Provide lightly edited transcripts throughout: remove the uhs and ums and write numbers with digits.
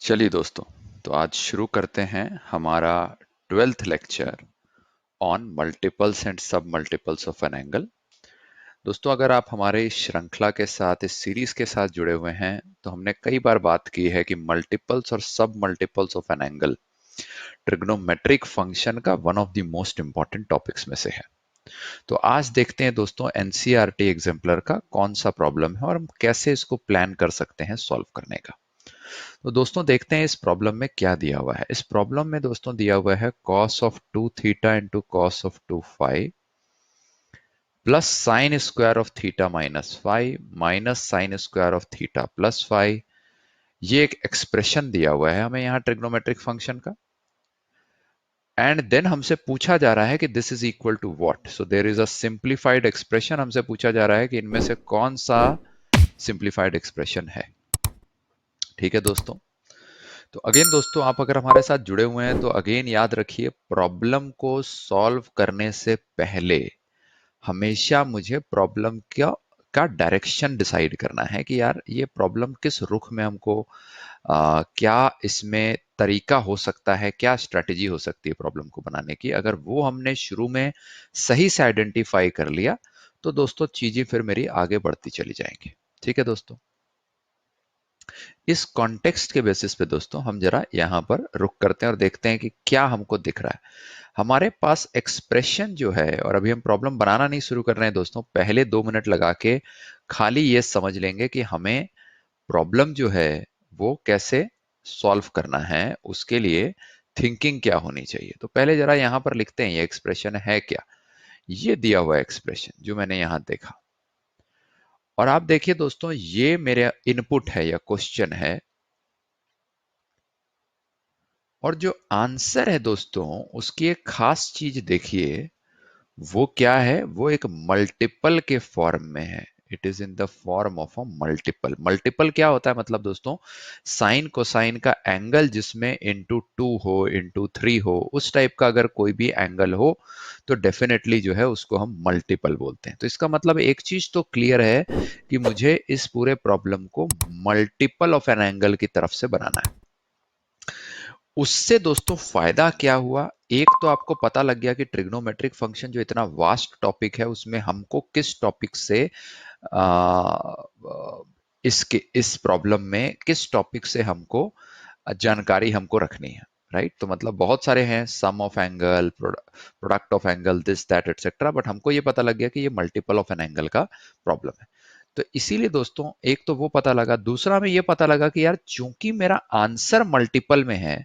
चलिए दोस्तों, तो आज शुरू करते हैं हमारा 12th lecture on multiples and सब मल्टीपल्स ऑफ एन एंगल। दोस्तों, अगर आप हमारे इस श्रृंखला के साथ, इस सीरीज के साथ जुड़े हुए हैं, तो हमने कई बार बात की है कि मल्टीपल्स और सब multiples of an angle trigonometric function का one of the most important topics में से है। तो आज देखते हैं दोस्तों एनसीईआरटी एग्जाम्पलर का कौन सा प्रॉब्लम है और हम कैसे इसको प्लान कर सकते हैं सॉल्व करने का। तो दोस्तों देखते हैं इस प्रॉब्लम में क्या दिया हुआ है। इस प्रॉब्लम में दोस्तों दिया हुआ है cos of 2 theta into cos of 2 phi plus sine square of theta minus phi minus sine square of theta plus phi. ये एक एक्सप्रेशन दिया हुआ है हमें यहाँ ट्रिग्नोमेट्रिक फंक्शन का, एंड देन हमसे पूछा जा रहा है कि this is equal to what. So there is a simplified expression. हमसे पूछा जा रहा है कि इनमें से कौन सा सिंप्लीफाइड एक्सप्रेशन है। ठीक है दोस्तों, तो अगेन दोस्तों आप अगर हमारे साथ जुड़े हुए हैं तो अगेन याद रखिए, प्रॉब्लम को सॉल्व करने से पहले हमेशा मुझे प्रॉब्लम का डायरेक्शन डिसाइड करना है कि यार ये प्रॉब्लम किस रुख में हमको क्या इसमें तरीका हो सकता है, क्या स्ट्रेटेजी हो सकती है प्रॉब्लम को बनाने की। अगर वो हमने शुरू में सही से आइडेंटिफाई कर लिया तो दोस्तों चीजें फिर मेरी आगे बढ़ती चली जाएंगी। ठीक है दोस्तों, इस कॉन्टेक्स्ट के बेसिस पे दोस्तों हम जरा यहां पर रुक करते हैं और देखते हैं कि क्या हमको दिख रहा है। हमारे पास एक्सप्रेशन जो है, और अभी हम प्रॉब्लम बनाना नहीं शुरू कर रहे हैं दोस्तों, पहले 2 मिनट लगा के खाली ये समझ लेंगे कि हमें प्रॉब्लम जो है वो कैसे सॉल्व करना है, उसके लिए थिंकिंग क्या होनी चाहिए। तो पहले जरा यहां पर लिखते हैं ये एक्सप्रेशन है क्या। ये दिया हुआ एक्सप्रेशन जो मैंने यहां देखा, और आप देखिए दोस्तों ये मेरे इनपुट है या क्वेश्चन है, और जो आंसर है दोस्तों उसकी एक खास चीज देखिए, वो क्या है, वो एक मल्टीपल के फॉर्म में है। It is in the form of a multiple. Multiple क्या होता है, मतलब दोस्तों साइन कोसाइन का एंगल जिसमें इंटू 2 हो, इंटू 3 हो, उस टाइप का अगर कोई भी एंगल हो तो डेफिनेटली जो है उसको हम मल्टीपल बोलते हैं। तो इसका मतलब एक चीज तो क्लियर है कि मुझे इस पूरे प्रॉब्लम को मल्टीपल ऑफ एन एंगल की तरफ से बनाना है। उससे दोस्तों फायदा क्या हुआ, एक तो आपको पता लग गया कि ट्रिग्नोमेट्रिक फंक्शन जो इतना वास्ट टॉपिक है उसमें हमको किस टॉपिक से आ, इस प्रॉब्लम में किस टॉपिक से हमको जानकारी हमको रखनी है। राइट, तो मतलब बहुत सारे हैं, sum of angle, product of angle, this that etcetera, but हमको ये पता लग गया कि ये मल्टीपल ऑफ एन एंगल का प्रॉब्लम है। तो इसीलिए दोस्तों एक तो वो पता लगा, दूसरा हमें ये पता लगा कि यार चूंकि मेरा आंसर मल्टीपल में है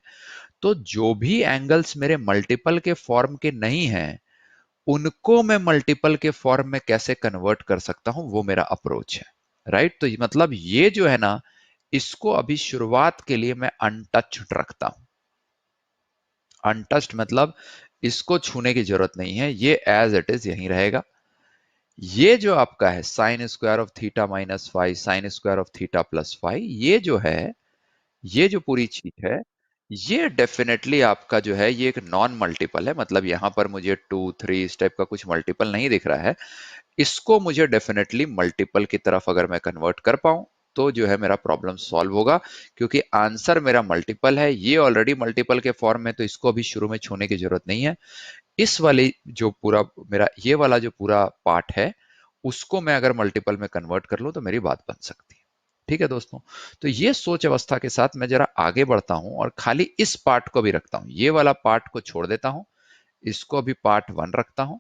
तो जो भी एंगल्स मेरे मल्टीपल के फॉर्म के नहीं हैं उनको मैं मल्टीपल के फॉर्म में कैसे कन्वर्ट कर सकता हूं, वो मेरा अप्रोच है। राइट, तो मतलब ये जो है ना, इसको अभी शुरुआत के लिए मैं अनटच्ड रखता हूं। अनटच्ड मतलब इसको छूने की जरूरत नहीं है, ये एज इट इज यहीं रहेगा। ये जो आपका है sign square of theta minus five sine square of theta plus five, ये जो है, ये जो पूरी चीज है, ये डेफिनेटली आपका जो है ये एक नॉन मल्टीपल है। मतलब यहां पर मुझे 2 3 इस टाइप का कुछ मल्टीपल नहीं दिख रहा है। इसको मुझे डेफिनेटली मल्टीपल की तरफ अगर मैं कन्वर्ट कर पाऊं तो जो है मेरा प्रॉब्लम सॉल्व होगा, क्योंकि आंसर मेरा मल्टीपल है, ये ऑलरेडी मल्टीपल के फॉर्म में, तो इसको अभी शुरू में छूने की जरूरत नहीं है। इस वाली जो पूरा मेरा ये वाला जो पूरा पार्ट है उसको मैं अगर मल्टीपल में कन्वर्ट कर लूं तो मेरी बात बन सकती है। ठीक है दोस्तों, तो ये सोच अवस्था के साथ मैं जरा आगे बढ़ता हूं और खाली इस पार्ट को भी रखता हूं, ये वाला पार्ट को छोड़ देता हूं, इसको भी पार्ट 1 रखता हूं,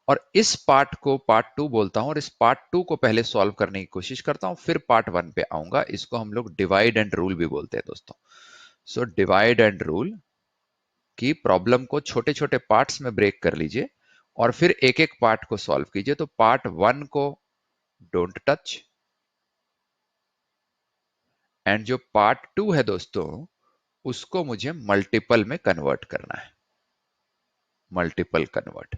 और इस पार्ट को पार्ट 2 बोलता हूं, और इस पार्ट 2 को पहले सॉल्व करने की कोशिश करता हूं, फिर पार्ट 1 पे आऊंगा। इसको हम लोग डिवाइड एंड रूल भी बोलते हैं दोस्तों। सो डिवाइड एंड रूल कि प्रॉब्लम को छोटे छोटे पार्ट्स में ब्रेक कर लीजिए और फिर एक एक पार्ट को सॉल्व कीजिए। तो पार्ट 1 को डोंट टच, एंड जो पार्ट 2 है दोस्तों उसको मुझे मल्टीपल में कन्वर्ट करना है, मल्टीपल कन्वर्ट।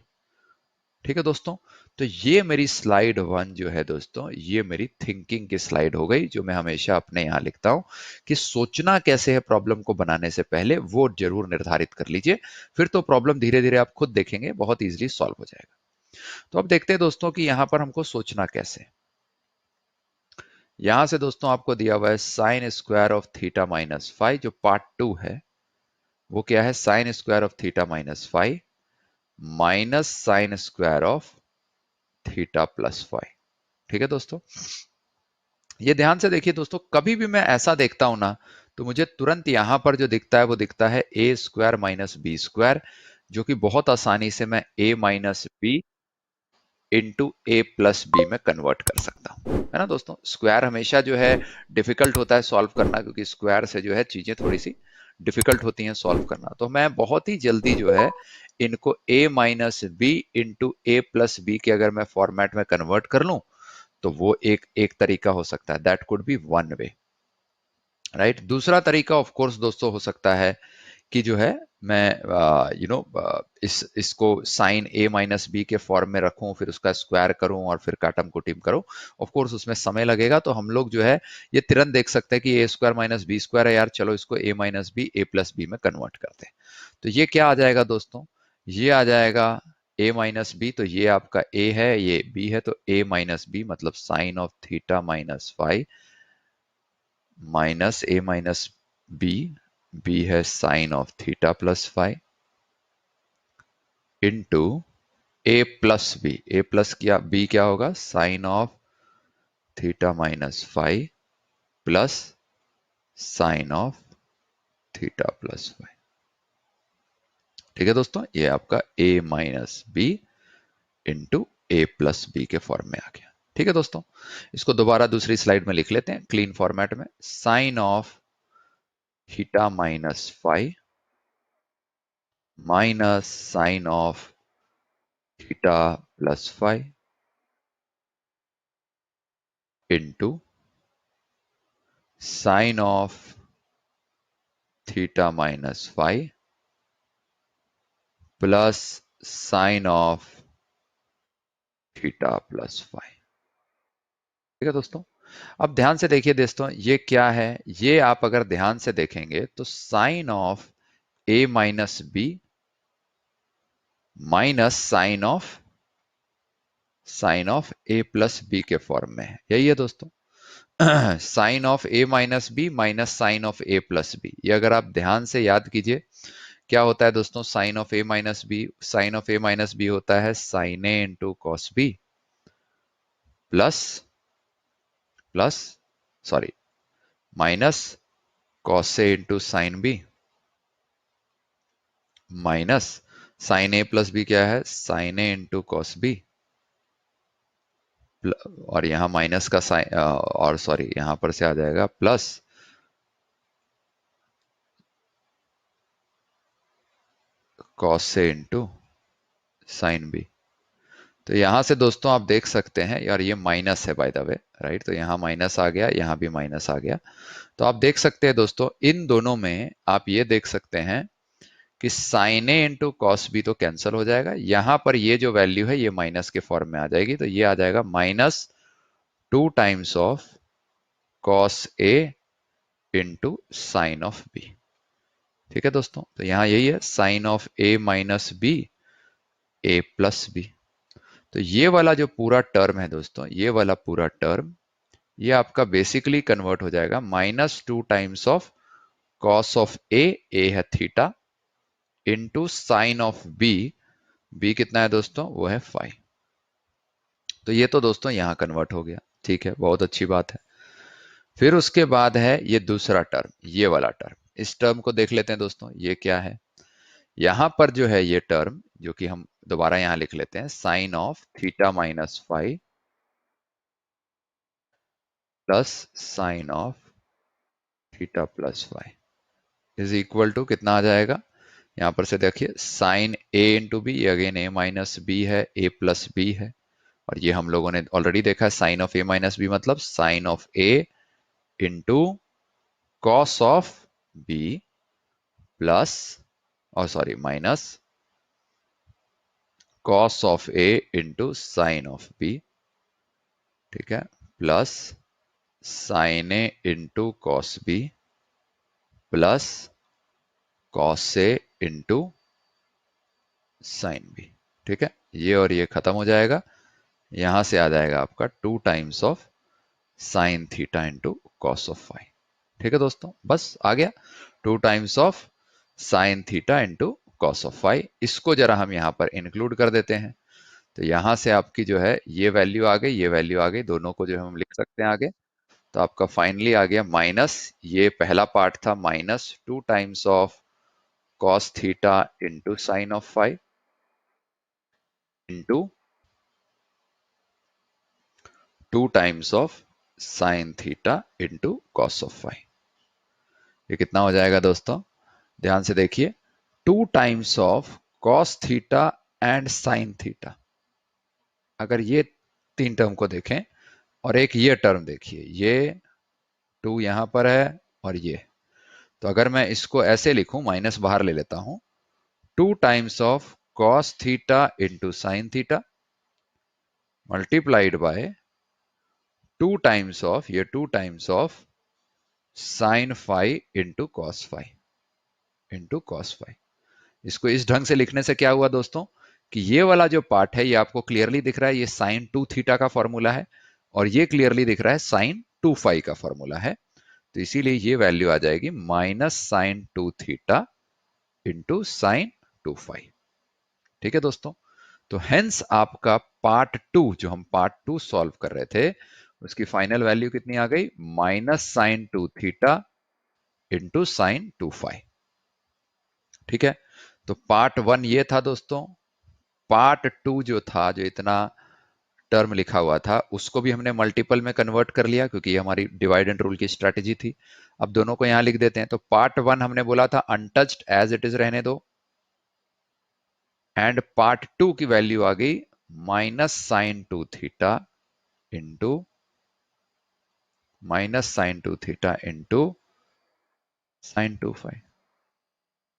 ठीक है दोस्तों, तो ये मेरी स्लाइड 1 जो है दोस्तों, ये मेरी थिंकिंग की स्लाइड हो गई, जो मैं हमेशा अपने यहां लिखता हूं कि सोचना कैसे है प्रॉब्लम को बनाने से पहले, वो जरूर निर्धारित कर लीजिए। फिर तो प्रॉब्लम धीरे धीरे आप खुद देखेंगे बहुत इजीली सॉल्व हो जाएगा। तो अब देखते हैं दोस्तों कि यहां पर हमको सोचना कैसे। यहां से दोस्तों आपको दिया हुआ है sign square of theta minus five, जो पार्ट टू है वो क्या है, sign square of theta minus five minus sine square of theta plus five. ठीक है दोस्तों, ये ध्यान से देखिए दोस्तों, कभी भी मैं ऐसा देखता हूं ना तो मुझे तुरंत यहां पर जो दिखता है वो दिखता है ए स्क्वायर माइनस बी स्क्वायर, जो कि बहुत आसानी से मैं ए minus B into A plus B में कन्वर्ट कर सकता हूं, है ना दोस्तों। स्क्वायर हमेशा जो है डिफिकल्ट होता है सॉल्व करना, क्योंकि स्क्वायर से जो है चीजें थोड़ी सी डिफिकल्ट होती हैं सॉल्व करना। तो मैं बहुत ही जल्दी जो है इनको a minus B into A plus B के अगर मैं फॉर्मेट में कन्वर्ट कर लूं तो वो एक एक तरीका हो सकता है, that could be one way, right. दूसरा तरीका ऑफ कोर्स दोस्तों हो सकता है कि जो है मैं इसको साइन ए माइनस बी के फॉर्म में रखूं, फिर उसका स्क्वायर करूं और फिर काटम कुटिम करूं। ऑफ कोर्स उसमें समय लगेगा, तो हम लोग जो है ये तुरंत देख सकते हैं कि ए स्क्वायर माइनस बी स्क्वायर है यार, चलो इसको ए minus B A plus B में कन्वर्ट करते हैं। तो ये क्या आ जाएगा दोस्तों, ये आ जाएगा ए माइनस बी, तो ये आपका ए है, ये बी है, तो ए माइनस बी मतलब sine of theta minus five minus A minus B, B है sine of theta plus five into A plus B, A plus क्या बी क्या होगा, sine of theta minus five plus sine of theta plus five. ठीक है दोस्तों, ये आपका A minus B into A plus B के फॉर्म में आ गया। ठीक है दोस्तों, इसको दोबारा दूसरी स्लाइड में लिख लेते हैं क्लीन फॉर्मेट में, sine of theta minus five minus sine of theta plus five into sine of theta minus five plus sine of theta plus five. ठीक है दोस्तों, अब ध्यान से देखिए दोस्तों, ये क्या है, ये आप अगर ध्यान से देखेंगे तो sine of A minus B minus sine of A plus B के फॉर्म में है, यही है दोस्तों। Sine of A minus B minus sine of A plus B, ये अगर आप ध्यान से याद कीजिए क्या होता है दोस्तों, sine of A minus B, sine of A minus B होता है sine A into cos B plus plus sorry minus cos A into sine B minus sine A plus B क्या है, sine A into cos B, और यहां minus का sign और sorry यहां पर से आ जाएगा plus cos A into sine B. तो यहां से दोस्तों आप देख सकते हैं यार, ये माइनस है बाय द वे, राइट, तो यहां माइनस आ गया, यहां भी माइनस आ गया। तो आप देख सकते हैं दोस्तों, इन दोनों में आप ये देख सकते हैं कि sign A into cos B तो कैंसिल हो जाएगा, यहां पर ये जो वैल्यू है ये माइनस के फॉर्म में आ जाएगी, तो ये आ जाएगा minus two times of cos A into sine of B. ठीक है दोस्तों, तो यहां यही है sine of A minus B A plus B. तो ये वाला जो पूरा टर्म है दोस्तों, ये वाला पूरा टर्म ये आपका बेसिकली कन्वर्ट हो जाएगा minus two times of cos of A है theta into sine of B, B कितना है दोस्तों, वो है फाइव। तो ये तो दोस्तों यहां कन्वर्ट हो गया, ठीक है, बहुत अच्छी बात है। फिर उसके बाद है ये दूसरा टर्म, ये वाला टर्म, इस टर्म को देख लेते हैं दोस्तों, ये क्या है, यहां पर जो है ये टर्म जो कि हम दोबारा यहां लिख लेते हैं, sine of theta minus five plus sine of theta plus five is equal to कितना आ जाएगा, यहां पर से देखिए साइन ए इंटू बी, ये अगेन ए माइनस बी है, ए प्लस बी है, और ये हम लोगों ने ऑलरेडी देखा है sine of A minus B मतलब sine of A into cos of B plus और sorry minus cos of A into sine of B, ठीक है, plus sine A into cos B plus cos A into sine B. ठीक है, ये और ये खत्म हो जाएगा, यहां से आ जाएगा आपका 2 times of sine theta into cos of phi. ठीक है दोस्तों, बस आ गया 2 times of sine theta into cos of phi. इसको जरा हम यहाँ पर इंक्लूड कर देते हैं, तो यहां से आपकी जो है ये वैल्यू आ गई, ये वैल्यू आ गई, दोनों को जो हम लिख सकते हैं आगे। तो आपका फाइनली आ गया माइनस, ये पहला पार्ट था, minus 2 times of cos theta into sine of phi into 2 times of sine theta into cos of phi. ये कितना हो जाएगा दोस्तों, ध्यान से देखिए, 2 times of cos theta and sine theta. अगर ये तीन टर्म को देखें और एक ये टर्म देखिए, ये 2 यहां पर है और ये, तो अगर मैं इसको ऐसे लिखूं, माइनस बाहर ले लेता हूं, 2 times of cos theta into sine theta multiplied by 2 times of, ये 2 times of sine phi into cos phi into cos phi. इसको इस ढंग से लिखने से क्या हुआ दोस्तों, कि ये वाला जो पार्ट है ये आपको क्लियरली दिख रहा है, ये साइन 2 थीटा का फॉर्मूला है, और ये क्लियरली दिख रहा है साइन 2 फाई का फॉर्मूला है। तो इसीलिए ये वैल्यू आ जाएगी minus sine 2 theta into sine 2 phi. ठीक है दोस्तों, तो हेंस आपका पार्ट 2, जो हम पार्ट 2 सॉल्व कर रहे थे, उसकी फाइनल वैल्यू कितनी आ गई, minus sine 2 theta into sine 2 phi. ठीक है, तो पार्ट 1 ये था दोस्तों। पार्ट 2 जो था, जो इतना टर्म लिखा हुआ था, उसको भी हमने मल्टीपल में कन्वर्ट कर लिया, क्योंकि ये हमारी डिवाइड एंड रूल की स्ट्रेटेजी थी। अब दोनों को यहां लिख देते हैं। तो पार्ट 1 हमने बोला था अनटच्ड एज इट इज रहने दो, एंड पार्ट 2 की वैल्यू आ गई minus sine 2 theta into sine 2 phi.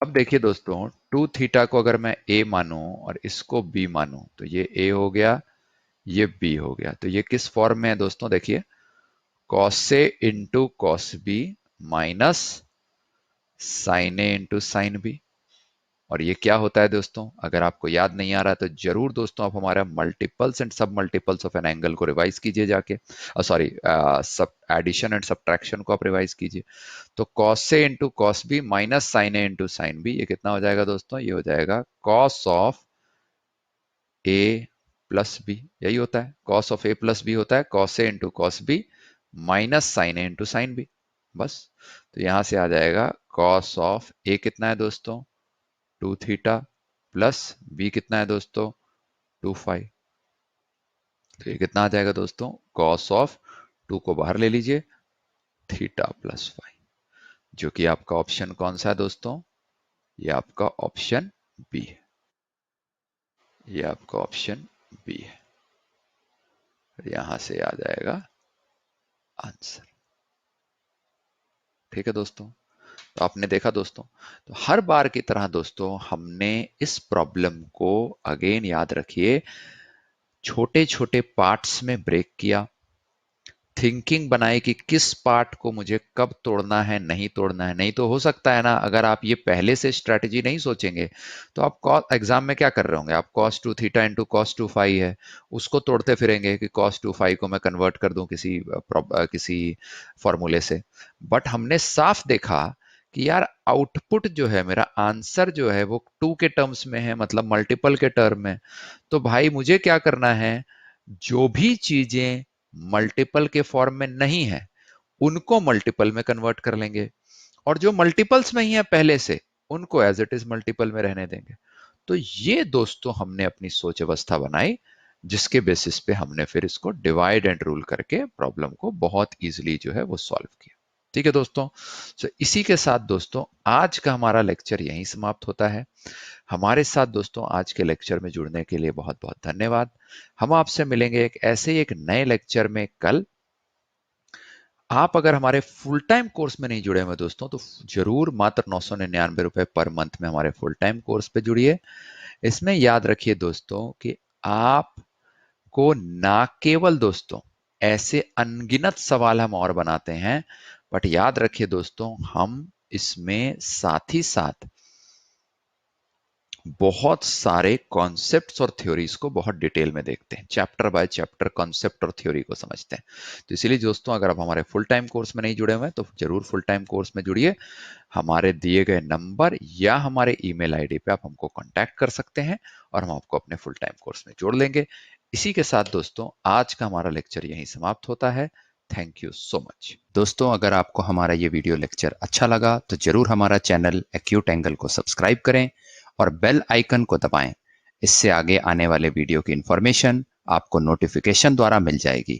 अब देखिए दोस्तों, 2 थीटा को अगर मैं a मानूं और इसको b मानूं, तो ये a हो गया, ये b हो गया। तो ये किस फॉर्म में है दोस्तों, देखिए, cos a into cos B minus sine A into sine B. और ये क्या होता है दोस्तों, अगर आपको याद नहीं आ रहा तो जरूर दोस्तों आप हमारा मल्टीपल्स एंड सब मल्टीपल्स ऑफ एन एंगल को रिवाइज कीजिए जाके, सॉरी, सब एडिशन एंड सब्ट्रैक्शन को आप रिवाइज कीजिए। तो cos A into cos B minus sine A into sine B, ये कितना हो जाएगा दोस्तों, ये हो जाएगा cos of A plus B. यही होता है, cos of A plus B होता है cos A into cos B minus sine A into sine B. बस, तो यहां से आ जाएगा cos ऑफ ए कितना है दोस्तों, 2 थीटा, प्लस बी कितना है दोस्तों, 2 फाई। तो ये कितना आ जाएगा दोस्तों, cos ऑफ 2 को बाहर ले लीजिए, थीटा प्लस फाई, जो कि आपका ऑप्शन कौन सा है दोस्तों, ये आपका ऑप्शन बी है। ये आपका ऑप्शन बी है, यहां से आ जाएगा आंसर। ठीक है दोस्तों, तो आपने देखा दोस्तों, तो हर बार की तरह दोस्तों हमने इस प्रॉब्लम को, अगेन याद रखिए, छोटे छोटे पार्ट्स में ब्रेक किया, थिंकिंग बनाई कि किस पार्ट को मुझे कब तोड़ना है, नहीं तोड़ना है। नहीं तो हो सकता है ना, अगर आप ये पहले से स्ट्रेटजी नहीं सोचेंगे, तो आप एग्जाम में क्या कर रहे होंगे, आप cos 2 theta into cos 2 phi है, उसको तोड़ते फिरेंगे कि cos 2 फाई को मैं कन्वर्ट कर दूं किसी फॉर्मूले से। बट हमने साफ देखा कि यार आउटपुट जो है, मेरा आंसर जो है वो 2 के टर्म्स में है, मतलब मल्टीपल के टर्म में। तो भाई मुझे क्या करना है, जो भी चीजें मल्टीपल के फॉर्म में नहीं है उनको मल्टीपल में कन्वर्ट कर लेंगे, और जो मल्टीपल्स में ही है पहले से, उनको एज इट इज मल्टीपल में रहने देंगे। तो ये दोस्तों हमने अपनी सोच अवस्था बनाई, जिसके बेसिस पे हमने फिर इसको डिवाइड एंड रूल करके प्रॉब्लम को बहुत इजीली जो है वो सॉल्व किया। ठीक है दोस्तों, तो इसी के साथ दोस्तों आज का हमारा लेक्चर यहीं समाप्त होता है। हमारे साथ दोस्तों आज के लेक्चर में जुड़ने के लिए बहुत बहुत धन्यवाद। हम आपसे मिलेंगे एक ऐसे ही एक नए लेक्चर में कल। आप अगर हमारे फुल टाइम कोर्स में नहीं जुड़े हुए दोस्तों, तो जरूर मात्र 999 रुपए पर मंथ में हमारे फुल टाइम कोर्स पे जुड़िए। इसमें याद रखिए दोस्तों कि आपको ना केवल दोस्तों ऐसे अनगिनत सवाल हम और बनाते हैं, बट याद रखिए दोस्तों, हम इसमें साथ ही साथ बहुत सारे कॉन्सेप्ट्स और थ्योरीज को बहुत डिटेल में देखते हैं, चैप्टर बाय चैप्टर कॉन्सेप्ट और थ्योरी को समझते हैं। तो इसीलिए दोस्तों, अगर आप हमारे फुल टाइम कोर्स में नहीं जुड़े हुए हैं तो जरूर फुल टाइम कोर्स में जुड़िए। हमारे दिए गए नंबर या हमारे ईमेल आईडी पे आप हमको कांटेक्ट कर सकते हैं और हम आपको अपने फुल टाइम कोर्स में जोड़ लेंगे। इसी के साथ दोस्तों, आज का हमारा लेक्चर यहीं समाप्त होता है। Thank you so much. दोस्तों, अगर आपको हमारा ये वीडियो लेक्चर अच्छा लगा तो जरूर हमारा चैनल एक्यूट एंगल को सब्सक्राइब करें और बेल आइकन को दबाएं। इससे आगे आने वाले वीडियो की इंफॉर्मेशन आपको नोटिफिकेशन द्वारा मिल जाएगी।